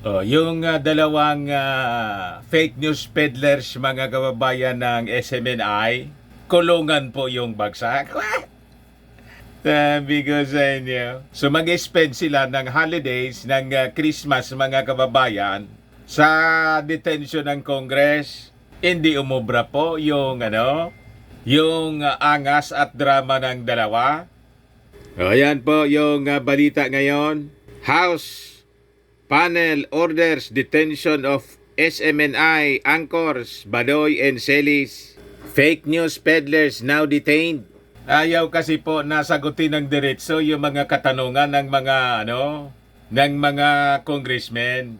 Oh, yung dalawang fake news peddlers mga kababayan ng SMNI, kulungan po yung bagsak. Sabi ko sa inyo. So mag-spend sila ng holidays, ng Christmas mga kababayan sa detention ng Congress. Hindi umubra po yung yung angas at drama ng dalawa. O yan po yung balita ngayon. House panel orders detention of SMNI anchors Badoy and Celis. Fake news peddlers now detained. Ayaw kasi po nasagutin ng diretso yung mga katanungan ng mga ng mga congressmen.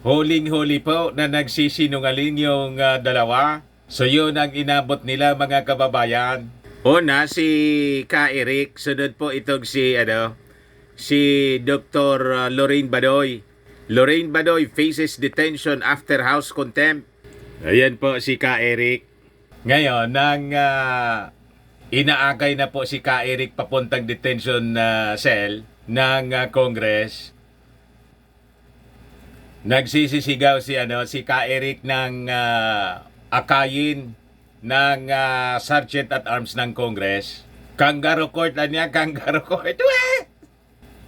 Huling-huli po na nagsisinungaling yung dalawa. So yun ang inabot nila mga kababayan. Una si Ka Eric, sunod po itong si Dr. Lorraine Badoy. Lorraine Badoy faces detention after house contempt. Ayan po si Ka Eric. Ngayon, nang inaakay na po si Ka Eric papuntang detention cell ng Congress, nagsisisigaw si Ka Eric ng akayin ng Sergeant at Arms ng Congress. Kangaroo court niya, kangaroo court.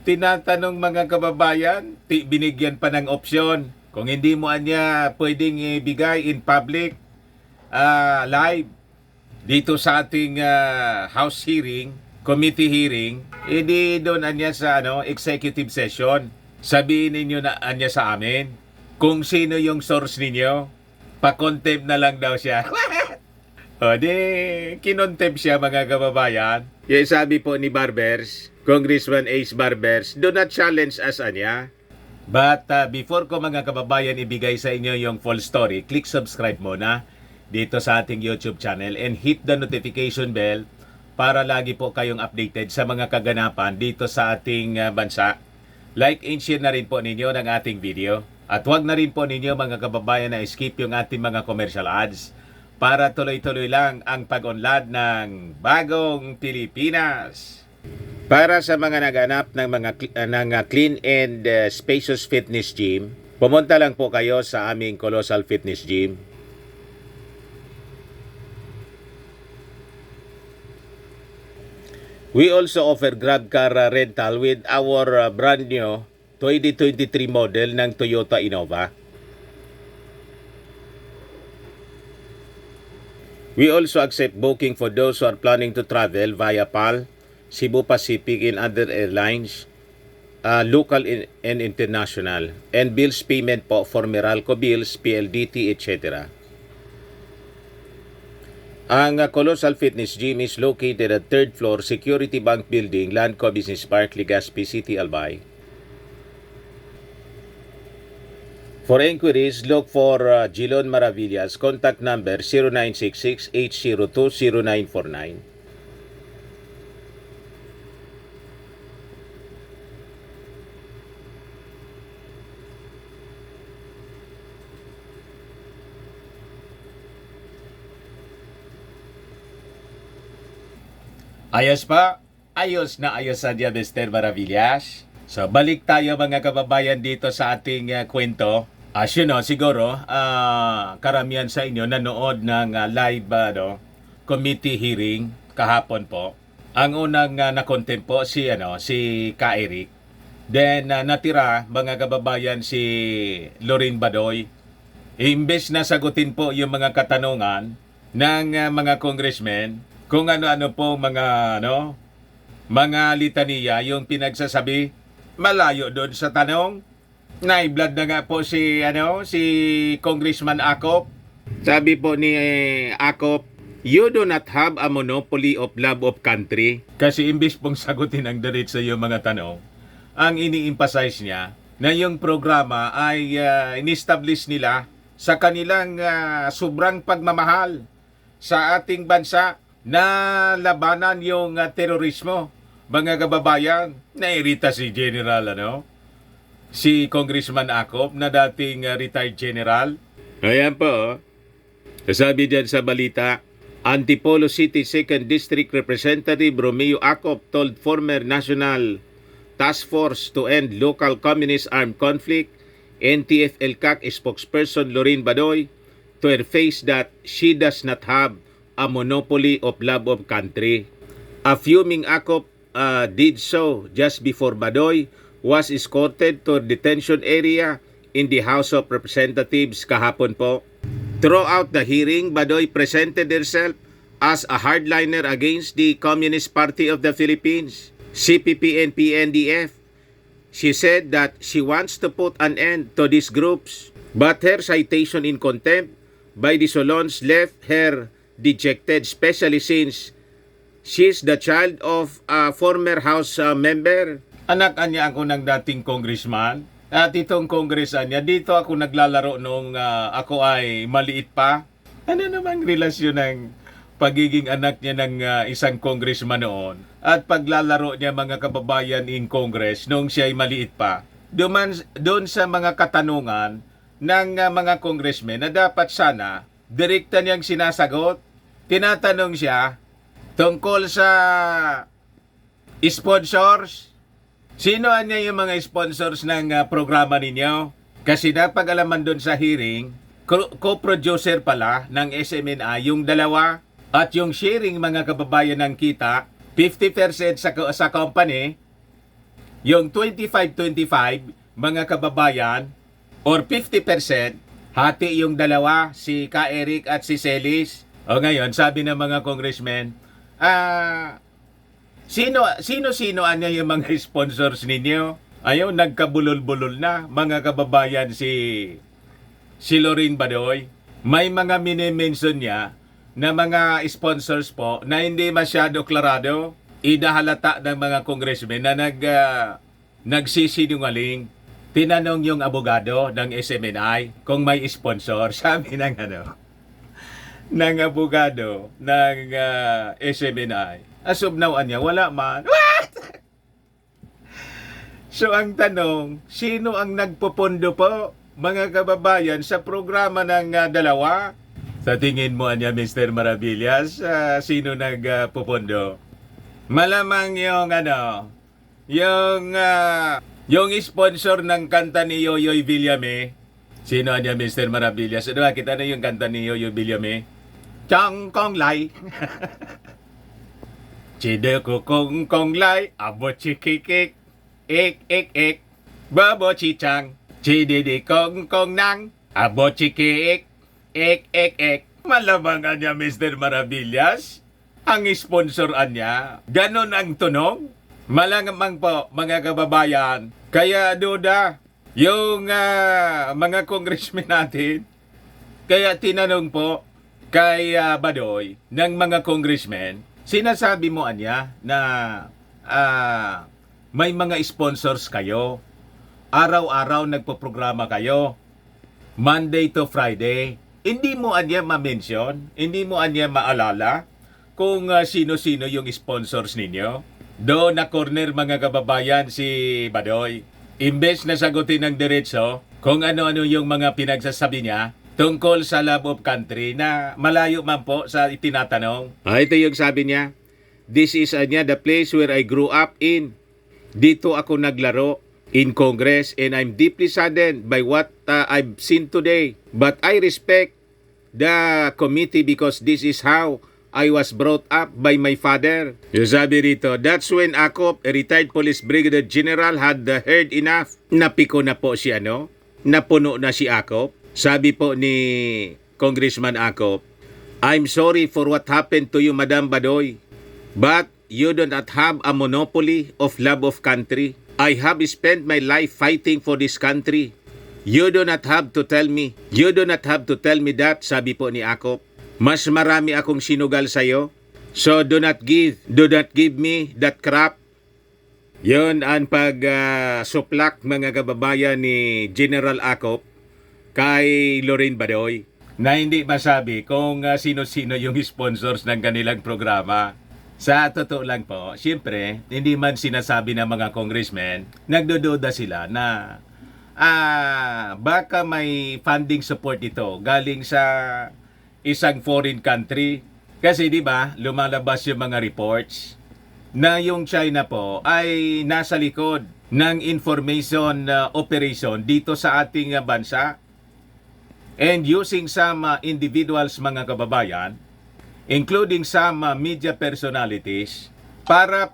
Tinatanong mga kababayan, binigyan pa ng opsyon. Kung hindi mo anya pwedeng ibigay in public, live, dito sa ating House hearing, committee hearing, edi doon anya sa executive session. Sabihin ninyo na anya sa amin kung sino yung source ninyo. Pa-contempt na lang daw siya. O di, kinontempt siya mga kababayan. Yung sabi po ni Barbers, Congressman Ace Barbers, do not challenge us anya. But before ko mga kababayan ibigay sa inyo yung full story, click subscribe muna dito sa ating YouTube channel and hit the notification bell para lagi po kayong updated sa mga kaganapan dito sa ating bansa. Like and share na rin po ninyo ng ating video. At huwag na rin po ninyo mga kababayan na skip yung ating mga commercial ads para tuloy-tuloy lang ang pag-unlad ng bagong Pilipinas. Para sa mga naganap ng clean and spacious fitness gym, pumunta lang po kayo sa aming Colossal Fitness Gym. We also offer Grab car rental with our brand new 2023 model ng Toyota Innova. We also accept booking for those who are planning to travel via PAL, Cebu Pacific and other airlines, local and international, and bills payment po for Meralco bills, PLDT, etc. Ang Colossal Fitness Gym is located at 3rd floor Security Bank Building, Landco Business Park, Legazpi City, Albay. For inquiries, look for Gilon Maravillas. Contact number 0966-802-0949. Ayos pa? Ayos na ayos sa dia, Mr. Maravillas. So, balik tayo mga kababayan dito sa ating kwento. As you know, siguro, karamihan sa inyo nanood ng live committee hearing kahapon po. Ang unang na-contempt po si Ka Eric. Then natira mga kababayan si Lorraine Badoy. Imbes na sagutin po yung mga katanungan ng mga congressmen kung ano-ano po mga litaniya yung pinagsasabi, malayo doon sa tanong. Naiblad na nga po si Congressman Acop. Sabi po ni Acop, you do not have a monopoly of love of country. Kasi imbis pong sagutin ang diretso yung mga tanong, ang ini-emphasize niya na yung programa ay in-establish nila sa kanilang sobrang pagmamahal sa ating bansa na labanan yung terorismo. Mga kababayan, nairita si General si Congressman Acop na dating retired general. Ayan po. Sabi diyan sa balita, Antipolo City 2nd District Representative Romeo Acop told former National Task Force to End Local Communist Armed Conflict NTF-ELCAC spokesperson Lorraine Badoy to her face that she does not have a monopoly of love of country. A fuming Akop did so just before Badoy was escorted to a detention area in the House of Representatives kahapon po. Throughout the hearing, Badoy presented herself as a hardliner against the Communist Party of the Philippines, CPP and PNDF. She said that she wants to put an end to these groups, but her citation in contempt by the Solons left her dejected, especially since she's the child of a former House member. Anak niya ako ng dating congressman. At itong kongresan niya, dito ako naglalaro nung ako ay maliit pa. Ano namang relasyon ng pagiging anak niya ng isang congressman noon at paglalaro niya mga kababayan in Congress nung siya ay maliit pa. Doon sa mga katanungan ng mga congressmen na dapat sana direkta niyang sinasagot. Tinatanong siya tungkol sa sponsors. Sino niya yung mga sponsors ng programa ninyo? Kasi napag-alaman doon sa hearing, co-producer pala ng SMNI yung dalawa at yung sharing mga kababayan ng kita, 50% sa company, yung 25-25 mga kababayan, or 50%, hati yung dalawa, si Ka Eric at si Celis. O ngayon, sabi ng mga congressmen, sino-sino anya yung mga sponsors ninyo? Ayaw, nagkabulol-bulol na mga kababayan si Lorraine Badoy. May mga mini-mention niya na mga sponsors po na hindi masyado klarado. Idahalata ng mga congressmen na nagsisinungaling. Tinanong yung abogado ng SMNI kung may sponsor. Sabi ng abogado ng SMNI. As of now, wala man. What? So ang tanong, sino ang nagpopondo po, mga kababayan, sa programa ng dalawa? Sa tingin mo, Mr. Maravillas, sino nagpopondo? Malamang yung sponsor ng kanta ni Yoyoy Villame. Sino Mr. Maravillas? Ano, kita na yung kanta ni Yoyoy Villame? Chong Kong Lai. Chide ko kong lai, abo chikikik, ek, babo chichang. Chide di kong nang, abo chikik, ek. Malamang Mr. Maravillas, ang sponsor niya, ganon ang tunog. Malamang po, mga kababayan, kaya duda, yung mga congressmen natin, kaya tinanong po kay Badoy ng mga congressmen, sinasabi mo na may mga sponsors kayo. Araw-araw nagpo-programa kayo. Monday to Friday. Hindi mo ma-mention, hindi mo maalala kung sino-sino yung sponsors ninyo. Doon na corner mga kababayan si Badoy. Imbes na sagutin ng diretso kung ano-ano yung mga pinagsasabi niya tungkol sa love of country na malayo man po sa itinatanong. Ito yung sabi niya. This is the place where I grew up in. Dito ako naglaro in Congress and I'm deeply saddened by what I've seen today. But I respect the committee because this is how I was brought up by my father. Yung sabi rito, that's when Akop, a retired police brigadier general, had heard enough. Napiko na po si napuno na si Akop. Sabi po ni Congressman Akop, I'm sorry for what happened to you, Madam Badoy. But you do not have a monopoly of love of country. I have spent my life fighting for this country. You do not have to tell me. You do not have to tell me that, sabi po ni Akop. Mas marami akong sinugal sa'yo. So do not give me that crap. Yon ang pag-suplak mga kababayan ni General Akop kay Lorraine Badoy na hindi masabi kung sino-sino yung sponsors ng kanilang programa. Sa totoo lang po, siyempre, hindi man sinasabi ng mga congressmen, nagdududa sila na baka may funding support ito galing sa isang foreign country. Kasi di ba, lumalabas yung mga reports na yung China po ay nasa likod ng information operation dito sa ating bansa, and using some individuals, mga kababayan, including some media personalities, para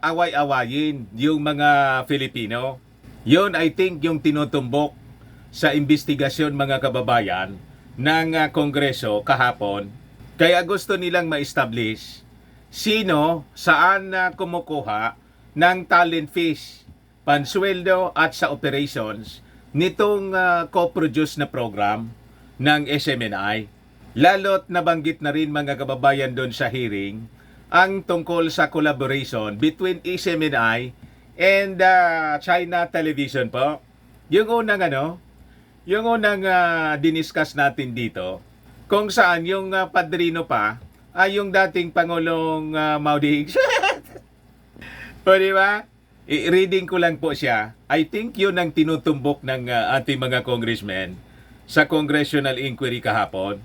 away-awayin yung mga Filipino. Yun, I think, yung tinutumbok sa investigasyon, mga kababayan, ng Kongreso kahapon. Kaya gusto nilang ma-establish sino, saan kumukuha ng talent fees, pansweldo at sa operations nitong co-produce na program ng SMNI. Lalo't nabanggit na rin, mga kababayan, doon sa hearing ang tungkol sa collaboration between SMNI and China Television po. Yung unang diniscuss natin dito, kung saan yung padrino pa ay yung dating Pangulong Mao Diggs. O diba? I-reading ko lang po siya. I think yun ang tinutumbok ng ating mga congressmen sa congressional inquiry kahapon.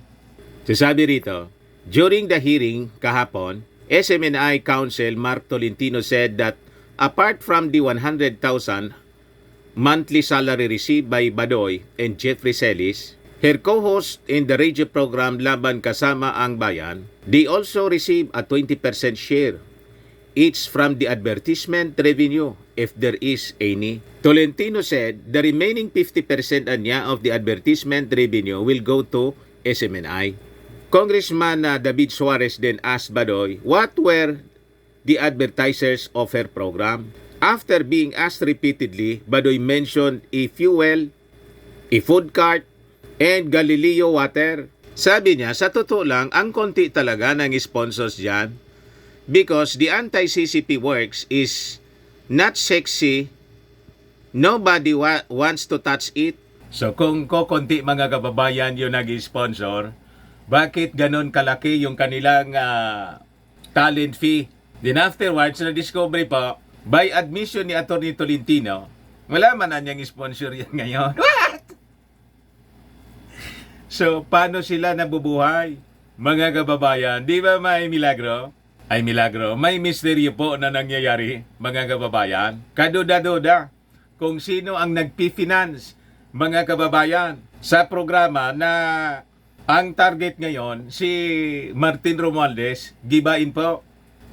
So sabi rito, during the hearing kahapon, SMNI Counsel Mark Tolentino said that apart from the 100,000 monthly salary received by Badoy and Jeffrey Celis, her co-host in the radio program Laban Kasama ang Bayan, they also receive a 20% share each from the advertisement revenue, if there is any. Tolentino said the remaining 50% anya of the advertisement revenue will go to SMNI. Congressman David Suarez then asked Badoy what were the advertisers of her program. After being asked repeatedly, Badoy mentioned e-fuel, e-food cart, and Galileo Water. Sabi niya, sa totoo lang, ang konti talaga ng sponsors dyan. Because the anti-CCP works is not sexy. Nobody wants to touch it. So kung konti, mga kababayan, yung nag-sponsor, bakit ganon kalaki yung kanilang talent fee? Then afterwards, na-discover po, by admission ni Atty. Tolentino, wala man na niyang sponsor yan ngayon. What? So, paano sila nabubuhay? Mga kababayan, di ba may milagro? Ay milagro, may misteryo po na nangyayari, mga kababayan. Kaduda-duda kung sino ang nagpi-finance, mga kababayan, sa programa na ang target ngayon, si Martin Romualdez, gibain po.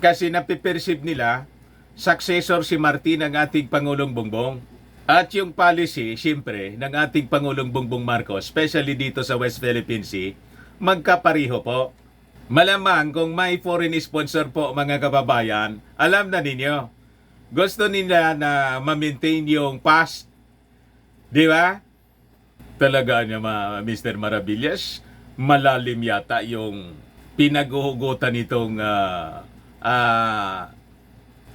Kasi napiperceive nila, successor si Martin ang ating Pangulong Bongbong. At yung policy, siyempre, ng ating Pangulong Bongbong Marcos, especially dito sa West Philippine Sea, magkapariho po. Malamang kung may foreign sponsor po, mga kababayan, alam na ninyo, gusto nila na ma-maintain yung past. Di ba? Talaga niya, Mr. Maravillas, malalim yata yung pinaghuhugutan nitong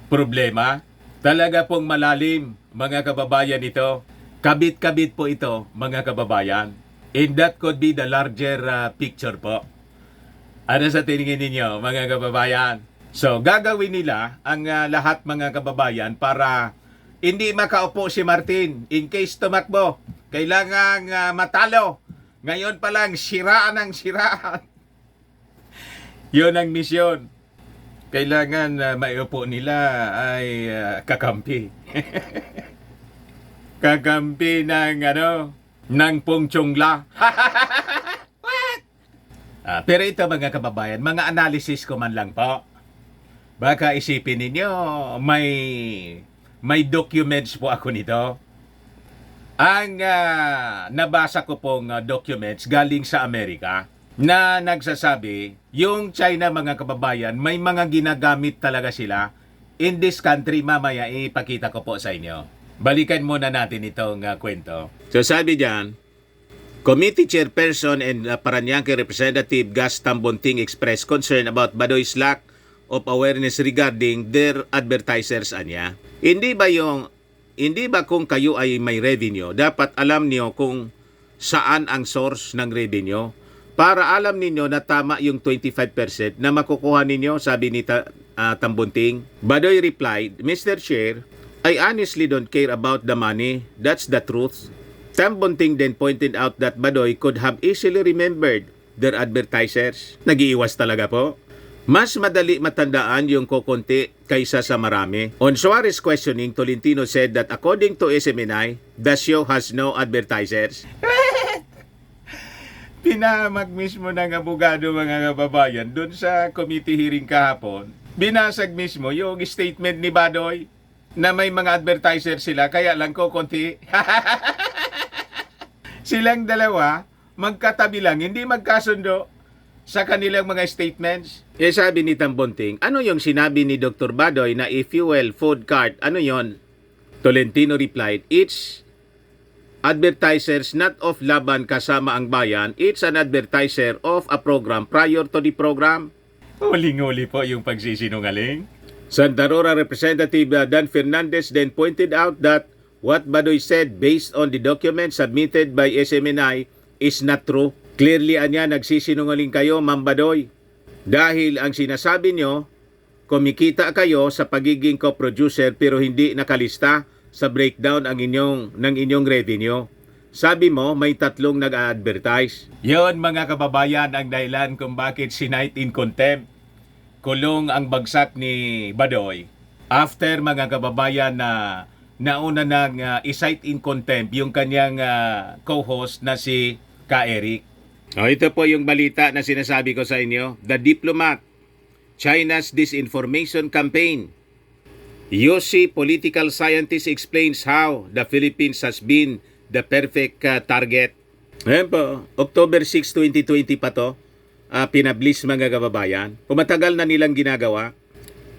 problema. Talaga pong malalim, mga kababayan, ito. Kabit-kabit po ito, mga kababayan. And that could be the larger picture po. Ano sa tingin ninyo, mga kababayan? So, gagawin nila ang lahat, mga kababayan, para hindi makaupo si Martin. In case tumakbo, kailangang matalo. Ngayon pa lang, siraan ang siraan. Yun ang misyon. Kailangan maiupo nila ay kakampi. Kakampi ng Pong Chungla. Pero ito, mga kababayan, mga analysis ko man lang po. Baka isipin ninyo, may documents po ako nito. Ang nabasa ko pong documents galing sa Amerika na nagsasabi, yung China, mga kababayan, may mga ginagamit talaga sila in this country. Mamaya ipakita ko po sa inyo. Balikan muna natin itong kwento. So sabi diyan, Committee Chairperson and Parañaque Representative Gus Tambonting expressed concern about Badoy's lack of awareness regarding their advertisers anya. Hindi ba kung kayo ay may revenue, dapat alam niyo kung saan ang source ng revenue para alam ninyo na tama yung 25% na makukuha ninyo, sabi ni Tambonting. Badoy replied, Mr. Chair, I honestly don't care about the money. That's the truth. Tambonting then pointed out that Badoy could have easily remembered their advertisers. Nag-iiwas talaga po. Mas madali matandaan yung kokonti kaysa sa marami. On Suarez questioning, Tolentino said that according to SMNI, the show has no advertisers. Pinahamak mismo ng abogado mga kababayan doon sa committee hearing kahapon. Binasag mismo yung statement ni Badoy na may mga advertiser sila kaya lang kokonti. Silang dalawa magkatabi lang, hindi magkasundo sa kanilang mga statements. Sabi ni Tambonting, ano yung sinabi ni Dr. Badoy na e-fuel food cart? Ano yon? Tolentino replied, it's advertisers not of Laban kasama ang bayan, it's an advertiser of a program prior to the program. Huling-huli po yung pagsisinungaling. Santa Rosa Representative Dan Fernandez then pointed out that what Badoy said based on the document submitted by SMNI is not true. Clearly, anya, nagsisinungaling kayo, Ma'am Badoy. Dahil ang sinasabi nyo, kumikita kayo sa pagiging co-producer pero hindi nakalista sa breakdown ng inyong revenue. Sabi mo, may 3 nag-a-advertise. Yon mga kababayan ang dahilan kung bakit sinight in contempt. Kulong ang bagsak ni Badoy. After mga kababayan na nauna nang i-cite in contempt yung kanyang co-host na si Ka Eric. Ito po yung balita na sinasabi ko sa inyo. The Diplomat, China's Disinformation Campaign. Yossi, political scientist, explains how the Philippines has been the perfect target. Ayan po, October 6, 2020 pa to. Pinablis mga kababayan. Pumatagal na nilang ginagawa.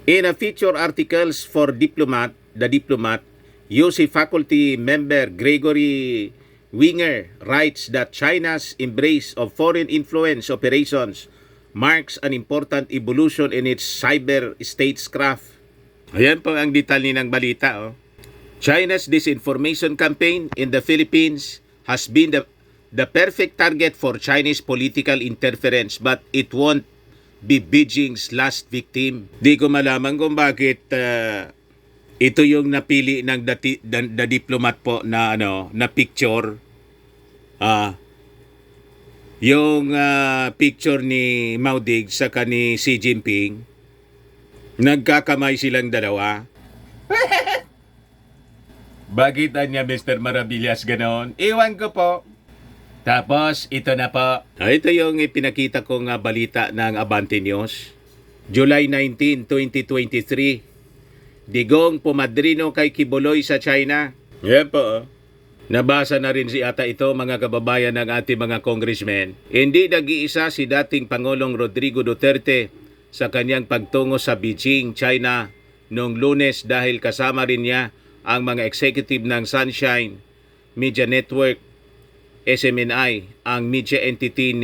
In a feature articles for Diplomat, The Diplomat, Yossi faculty member Gregory Winger writes that China's embrace of foreign influence operations marks an important evolution in its cyber statecraft. Ayan po ang detalye ng balita. China's disinformation campaign in the Philippines has been the perfect target for Chinese political interference, but it won't be Beijing's last victim. Di ko malaman kung bakit ito yung napili ng the Diplomat po na na picture. Yung picture ni Mao Dig sa ni Xi Jinping. Nagkakamay silang dalawa. Bakit niya Mr. Maravillas ganon? Iwan ko po. Tapos ito na po. Ito yung ipinakita kong balita ng Abante News. July 19, 2023. Digong pumadrino kay Kibuloy sa China. Yan po. Nabasa na rin si ata ito mga kababayan ng ating mga congressmen. Hindi nag-iisa si dating Pangulong Rodrigo Duterte sa kanyang pagtungo sa Beijing, China noong Lunes dahil kasama rin niya ang mga executive ng Sunshine Media Network, SMNI, ang media entity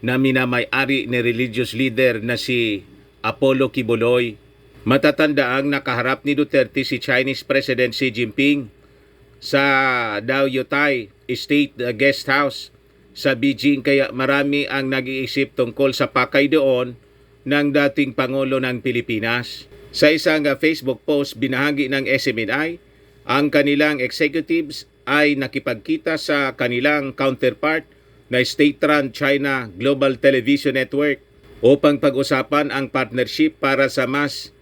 na minamay-ari ni religious leader na si Apollo Kibuloy. Matatandaang nakaharap ni Duterte si Chinese President Xi Jinping sa Daoyutai State Guest House sa Beijing, kaya marami ang nag-iisip tungkol sa pakay doon ng dating Pangulo ng Pilipinas. Sa isang Facebook post binahagi ng SMNI, ang kanilang executives ay nakipagkita sa kanilang counterpart na state-run China Global Television Network upang pag-usapan ang partnership para sa mas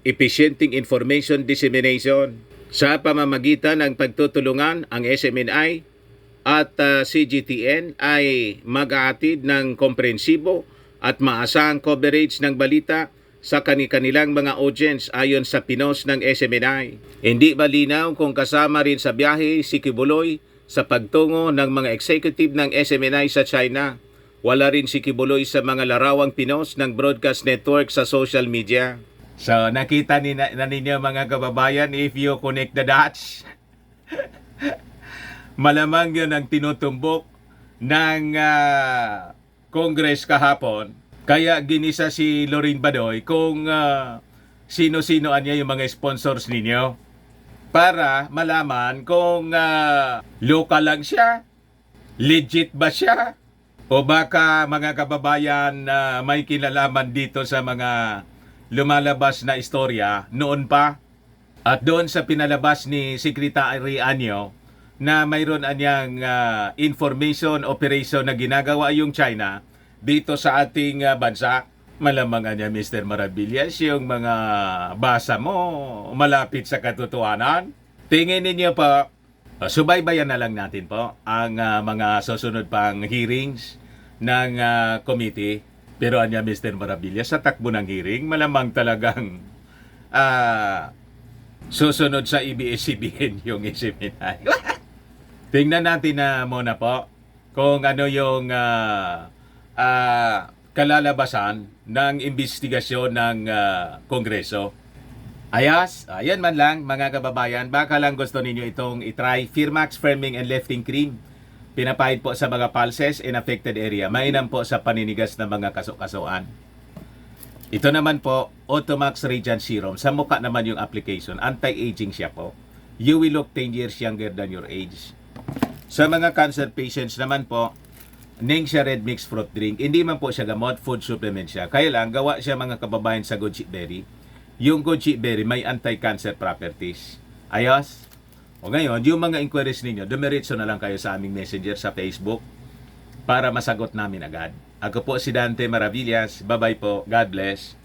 efficienting information dissemination. Sa pamamagitan ng pagtutulungan, ang SMNI at CGTN ay mag-aatid ng komprehensibo at maasahang coverage ng balita sa kanilang mga audience ayon sa pinos ng SMNI. Hindi malinaw kung kasama rin sa biyahe si Kibuloy sa pagtungo ng mga executive ng SMNI sa China. Wala rin si Kibuloy sa mga larawang pinos ng broadcast network sa social media. So, nakita na ninyo mga kababayan, if you connect the dots, malamang yun ang tinutumbok ng Congress kahapon. Kaya ginisa si Lorin Badoy kung sino-sino niya yung mga sponsors ninyo para malaman kung local lang siya, legit ba siya, o baka mga kababayan may kinalaman dito sa mga lumalabas na istorya noon pa. At doon sa pinalabas ni Secretary Anyo na mayroon anyang information operation na ginagawa yung China dito sa ating bansa. Malamang niya, Mr. Maravillas, yung mga basa mo malapit sa katotohanan. Tingin ninyo po, subaybayan na lang natin po ang mga susunod pang hearings ng committee. Pero anya, Mr. Maravillas, sa takbo ng hearing, malamang talagang susunod sa ABS-CBN yung isipin. Tingnan natin na muna po kung ano yung kalalabasan ng investigasyon ng Kongreso. Ayos, ayan man lang mga kababayan, baka lang gusto ninyo itong itry. Firmax Firming and Lifting Cream. Pinapahid po sa mga pulses in affected area. Mainam po sa paninigas ng mga kaso-kasuan. Ito naman po, Automax Radiant Serum. Sa mukha naman yung application. Anti-aging siya po. You will look 10 years younger than your age. Sa mga cancer patients naman po, Ningxia Red Mixed Fruit Drink. Hindi man po siya gamot, food supplement siya. Kaya lang, gawa siya mga kababayan sa goji berry. Yung goji berry may anti-cancer properties. Ayos? O ngayon, yung mga inquiries ninyo, dumiretso na lang kayo sa aming messenger sa Facebook para masagot namin agad. Ako po si Dante Maravillas. Bye-bye po. God bless.